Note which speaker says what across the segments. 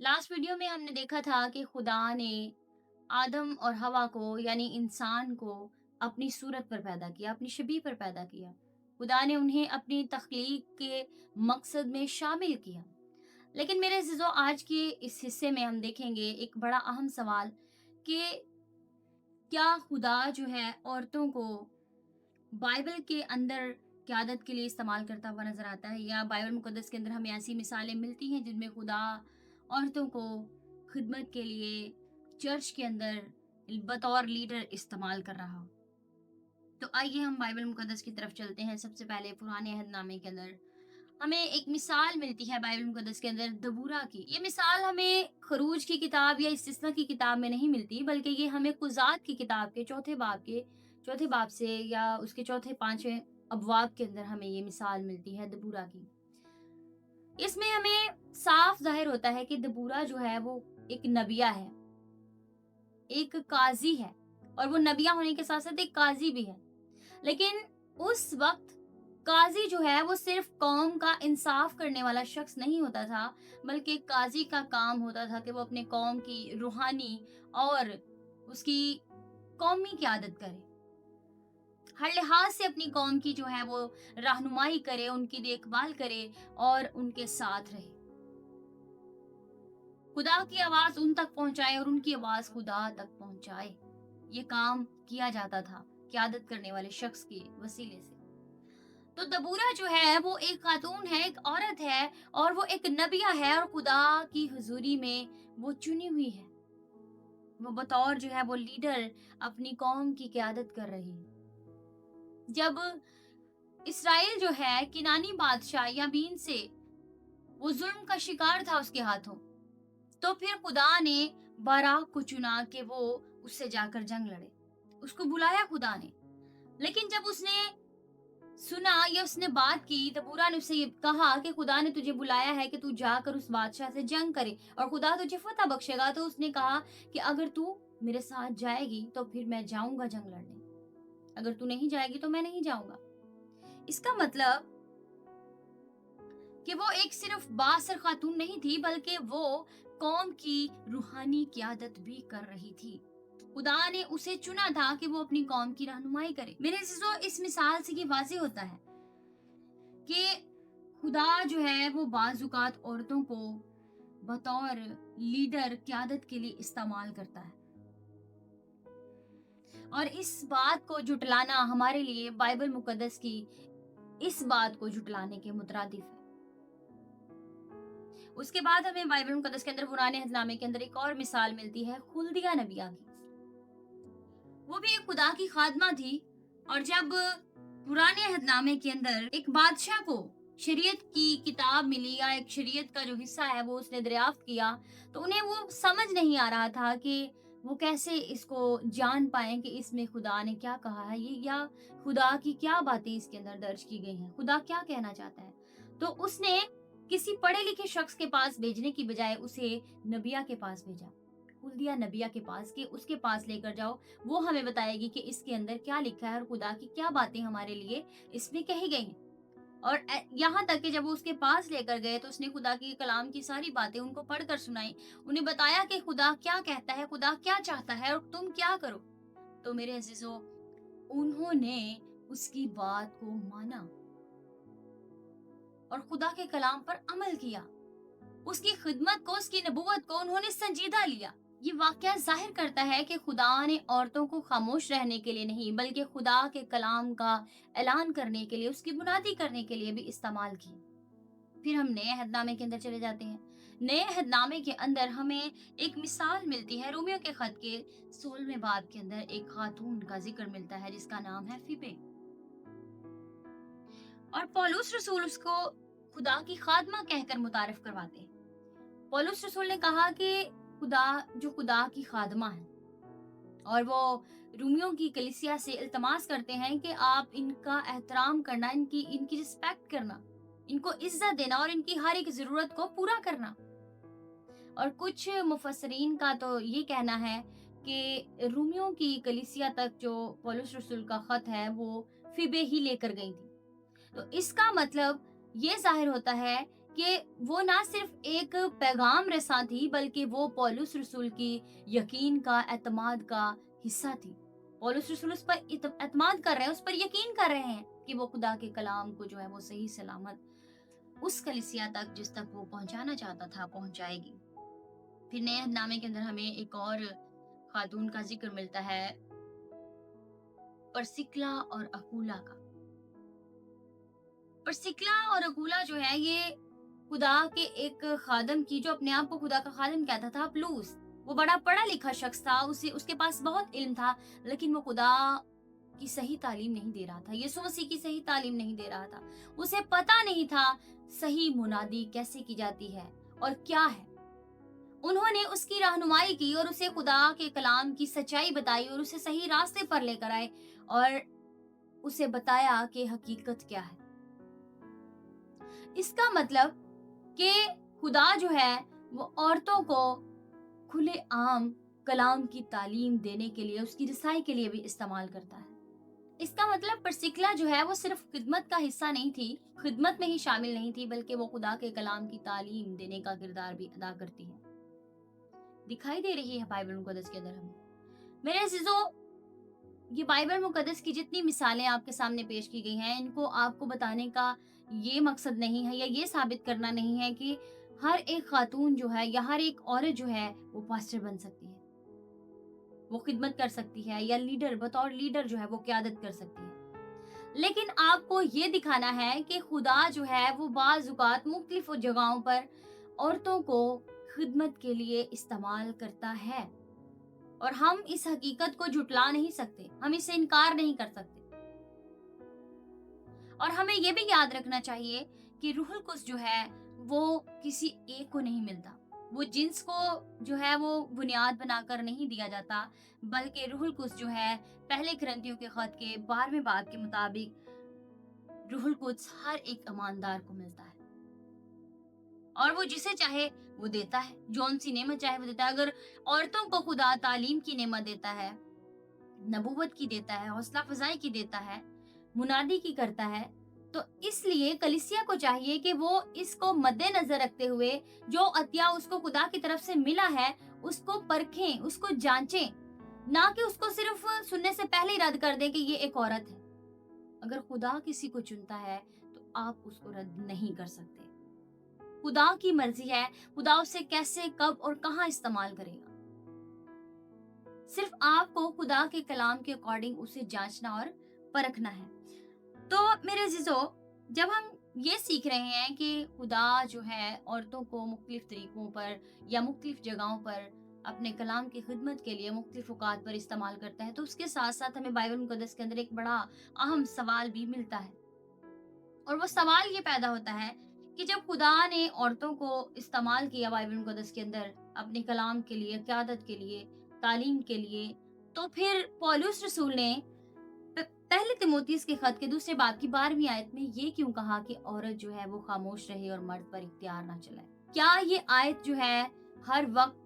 Speaker 1: Last video में हमने देखा था कि खुदा ने आदम और हवा को यानी इंसान को अपनी सूरत पर पैदा किया, अपनी शबीह पर पैदा किया। खुदा ने उन्हें अपनी तख्लीक के मकसद में शामिल किया। लेकिन मेरे अज़ीज़ों, आज के इस हिस्से में हम देखेंगे एक बड़ा अहम सवाल कि क्या खुदा जो है औरतों को बाइबल के अंदर क़यादत के लिए इस्तेमाल करता हुआ नज़र आता है, या बाइबल मुक़द्दस के अंदर हमें ऐसी मिसालें मिलती हैं जिनमें खुदा औरतों को खिदमत के लिए चर्च के अंदर बतौर लीडर इस्तेमाल कर रहा हो। तो आइए हम बाइबल मुक़द्दस की तरफ चलते हैं। सबसे पहले पुराने अहदनामे के अंदर हमें एक मिसाल मिलती है बाइबल मुक़द्दस के अंदर दबूरा की। ये मिसाल हमें खरूज की किताब या इस्तिस्ना की किताब में नहीं मिलती, बल्कि ये हमें कुज़ात की किताब के चौथे बाब से या उसके चौथे पांचवें अबवाब के अंदर हमें ये मिसाल मिलती है दबूरा की। इसमें हमें साफ ज़ाहिर होता है कि दबूरा जो है वो एक नबिया है, एक काज़ी है, और वो नबिया होने के साथ-साथ एक काज़ी भी है। लेकिन उस वक़्त काज़ी जो है वो सिर्फ़ कौम का इंसाफ करने वाला शख़्स नहीं होता था, बल्कि काज़ी का काम होता था कि वो अपने कौम की रूहानी और उसकी कौमी क़यादत करे। हर लिहाज से अपनी कौम की जो है वो रहनुमाई करे, उनकी देखभाल करे और उनके साथ रहे। खुदा की आवाज़ उन तक पहुँचाए और उनकी आवाज़ खुदा तक पहुँचाए। ये काम किया जाता था क़यादत करने वाले शख़्स के वसीले से। तो दबूरा जो है वो एक खातून है, एक औरत है, और वो एक नबिया है और खुदा की हुज़ूरी में वो चुनी हुई है। वो बतौर जो है वो लीडर अपनी कौम की क़यादत कर रही है। जब इस्राएल जो है किनानी बादशाह याबीन से वो ज़ुल्म का शिकार था उसके हाथों, तो फिर खुदा ने बाराक को चुना कि वो उससे जाकर जंग लड़े। उसको बुलाया खुदा ने। लेकिन जब उसने सुना या उसने बात की, दबूरा ने उससे ये कहा कि खुदा ने तुझे बुलाया है कि तू जाकर उस बादशाह से जंग करे और खुदा तुझे फतह बख्शेगा। तो उसने कहा कि अगर तू मेरे साथ जाएगी तो फिर मैं जाऊंगा जंग लड़ने, अगर तू नहीं जाएगी तो मैं नहीं जाऊंगा। इसका मतलब कि वो एक सिर्फ बासर खातून नहीं थी, बल्कि वो कौम की रूहानी क़यादत भी कर रही थी। खुदा ने उसे चुना था कि वो अपनी कौम की रहनुमाई करे। मेरे अज़ीज़ों, इस मिसाल से ये वाज़ेह होता है कि खुदा जो है वो बाज़-औक़ात औरतों को बतौर लीडर क़यादत के लिए इस्तेमाल करता है, और इस बात को झुटलाना हमारे लिए बाइबल मुक़द्दस की इस बात को झुटलाने के मुतरादिफ है। उसके बाद हमें बाइबल मुक़द्दस के अंदर पुराने अहदनामे के अंदर एक और मिसाल मिलती है खुल्दिया नबिया की। वो भी एक खुदा की खादमा थी, और जब पुराने अहदनामे के अंदर एक बादशाह को शरीयत की किताब मिली या एक शरीयत का जो हिस्सा है वो उसने दरियाफ्त किया, तो उन्हें वो समझ नहीं आ रहा था कि वो कैसे इसको जान पाए कि इसमें खुदा ने क्या कहा है, ये या खुदा की क्या बातें इसके अंदर दर्ज की गई हैं, खुदा क्या कहना चाहता है। तो उसने किसी पढ़े लिखे शख्स के पास भेजने की बजाय उसे नबिया के पास भेजा, हुल्दिया नबिया के पास, कि उसके पास लेकर जाओ, वो हमें बताएगी कि इसके अंदर क्या लिखा है और खुदा की क्या बातें हमारे लिए इसमें कही गई हैं। और यहाँ तक कि जब वो उसके पास लेकर गए तो उसने खुदा की कलाम की सारी बातें उनको पढ़कर सुनाई, उन्हें बताया कि खुदा क्या कहता है, खुदा क्या चाहता है और तुम क्या करो। तो मेरे अजीजों, उन्होंने उसकी बात को माना और खुदा के कलाम पर अमल किया। उसकी खिदमत को, उसकी नबूवत को उन्होंने संजीदा लिया। ये वाकया जाहिर करता है कि खुदा ने औरतों को खामोश रहने के लिए नहीं, बल्कि खुदा के कलाम का ऐलान करने के लिए, उसकी बुनियादी करने के लिए भी इस्तेमाल की। फिर हम नए अहदनामे के अंदर चले जाते हैं। नए अहदनामे के अंदर हमें एक मिसाल मिलती है। रोमियो के खत के 16वें बाब के अंदर एक खातून का जिक्र मिलता है जिसका नाम है फीबे, और पौलुस रसूल उसको खुदा की खादमा कहकर मुतारिफ करवाते हैं। पौलुस रसूल ने कहा कि खुदा की खादमा है, और वो रोमियो की कलीसिया से इल्तमास करते हैं कि आप इनका एहतराम करना, इनकी इनकी रिस्पेक्ट करना, इनको इज्जत देना और इनकी हर एक जरूरत को पूरा करना। और कुछ मुफस्सरीन का तो ये कहना है कि रोमियो की कलीसिया तक जो पौलुस रसूल का खत है वो फीबे ही लेकर गई थी। तो इसका मतलब ये जाहिर होता है کہ وہ نہ صرف ایک پیغام رساں تھی بلکہ وہ پولس رسول کی یقین کا، اعتماد کا حصہ تھی۔ پولس رسول اس پر اعتماد کر رہے ہیں، اس پر یقین کر رہے ہیں کہ وہ خدا کے کلام کو جو ہے وہ صحیح سلامت اس کلیسیا تک جس تک وہ پہنچانا چاہتا تھا پہنچائے گی۔ پھر نئے عہد نامے کے اندر ہمیں ایک اور خاتون کا ذکر ملتا ہے، پرسکلا اور اکولا کا۔ پرسکلا اور اکولا جو ہے یہ خدا کے ایک خادم کی، جو اپنے آپ کو خدا کا خادم کہتا تھا، پلوس، وہ بڑا پڑھا لکھا شخص تھا، اس کے پاس بہت علم تھا، لیکن وہ خدا کی صحیح تعلیم نہیں دے رہا تھا، یسوع مسیح کی صحیح تعلیم نہیں دے رہا تھا۔ اسے پتا نہیں تھا صحیح منادی کیسے کی جاتی ہے اور کیا ہے۔ انہوں نے اس کی رہنمائی کی اور اسے خدا کے کلام کی سچائی بتائی اور اسے صحیح راستے پر لے کر آئے اور اسے بتایا کہ حقیقت کیا ہے۔ اس کا مطلب کہ خدا جو ہے وہ عورتوں کو کھلے عام کلام کی تعلیم دینے کے لیے، اس کی رسائی کے لیے بھی استعمال کرتا ہے۔ اس کا مطلب پرسکلا جو ہے وہ صرف خدمت کا حصہ نہیں تھی، خدمت میں ہی شامل نہیں تھی، بلکہ وہ خدا کے کلام کی تعلیم دینے کا کردار بھی ادا کرتی ہے۔ دکھائی دے رہی ہے بائبل مقدس کے اندر ہمیں۔ میرے عزیزو، یہ بائبل مقدس کی جتنی مثالیں آپ کے سامنے پیش کی گئی ہیں، ان کو آپ کو بتانے کا یہ مقصد نہیں ہے یا یہ ثابت کرنا نہیں ہے کہ ہر ایک خاتون جو ہے یا ہر ایک عورت جو ہے وہ پاسٹر بن سکتی ہے، وہ خدمت کر سکتی ہے، یا لیڈر، بطور لیڈر جو ہے وہ قیادت کر سکتی ہے۔ لیکن آپ کو یہ دکھانا ہے کہ خدا جو ہے وہ بعض اوقات مختلف جگہوں پر عورتوں کو خدمت کے لیے استعمال کرتا ہے، اور ہم اس حقیقت کو جھٹلا نہیں سکتے، ہم اسے انکار نہیں کر سکتے۔ اور ہمیں یہ بھی یاد رکھنا چاہیے کہ روح القدس جو ہے وہ کسی ایک کو نہیں ملتا، وہ جنس کو جو ہے وہ بنیاد بنا کر نہیں دیا جاتا، بلکہ روح القدس جو ہے پہلے کرنتھیوں کے خط کے 12ویں باب کے مطابق روح القدس ہر ایک ایماندار کو ملتا ہے، اور وہ جسے چاہے وہ دیتا ہے، جون سی نعمت چاہے وہ دیتا ہے۔ اگر عورتوں کو خدا تعلیم کی نعمت دیتا ہے، نبوت کی دیتا ہے، حوصلہ افزائی کی دیتا ہے، منادی کی کرتا ہے، تو اس لیے کلیسیا کو چاہیے کہ وہ اس کو مد نظر رکھتے ہوئے جو عطیہ اس کو خدا کی طرف سے ملا ہے اس کو پرکھیں، اس کو جانچیں، نہ کہ اس کو صرف سننے سے پہلے ہی رد کر دیں کہ یہ ایک عورت ہے۔ اگر خدا کسی کو چنتا ہے تو آپ اس کو رد نہیں کر سکتے۔ خدا کی مرضی ہے، خدا اسے کیسے، کب اور کہاں استعمال کرے گا۔ صرف آپ کو خدا کے کلام کے اکارڈنگ اسے جانچنا اور پرکھنا ہے۔ تو میرے عزیزو، جب ہم یہ سیکھ رہے ہیں کہ خدا جو ہے عورتوں کو مختلف طریقوں پر یا مختلف جگہوں پر اپنے کلام کی خدمت کے لیے مختلف اوقات پر استعمال کرتا ہے، تو اس کے ساتھ ساتھ ہمیں بائبل مقدس کے اندر ایک بڑا اہم سوال بھی ملتا ہے، اور وہ سوال یہ پیدا ہوتا ہے کہ جب خدا نے عورتوں کو استعمال کیا بائبل مقدس کے اندر اپنے کلام کے لیے، قیادت کے لیے، تعلیم کے لیے، تو پھر پولس رسول نے پہلے تیموتھیوس کے خط کے 2 باب کی 12ویں آیت میں یہ کیوں کہا کہ عورت جو ہے وہ خاموش رہے اور مرد پر اختیار نہ چلائے؟ کیا یہ آیت جو ہے ہر وقت،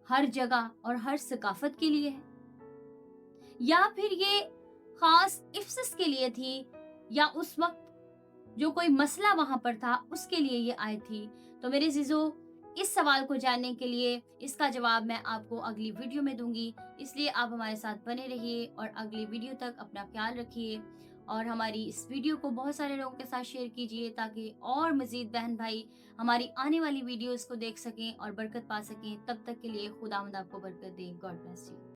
Speaker 1: ہر جگہ اور ہر ثقافت کے لیے ہے، یا پھر یہ خاص افسس کے لیے تھی، یا اس وقت جو کوئی مسئلہ وہاں پر تھا اس کے لیے یہ آیت تھی؟ تو میرے عزیزو، اس سوال کو جاننے کے لیے اس کا جواب میں آپ کو اگلی ویڈیو میں دوں گی، اس لیے آپ ہمارے ساتھ بنے رہیے اور اگلی ویڈیو تک اپنا خیال رکھیے، اور ہماری اس ویڈیو کو بہت سارے لوگوں کے ساتھ شیئر کیجیے تاکہ اور مزید بہن بھائی ہماری آنے والی ویڈیوز کو دیکھ سکیں اور برکت پا سکیں۔ تب تک کے لیے خداوند آپ کو برکت دے۔ God bless you.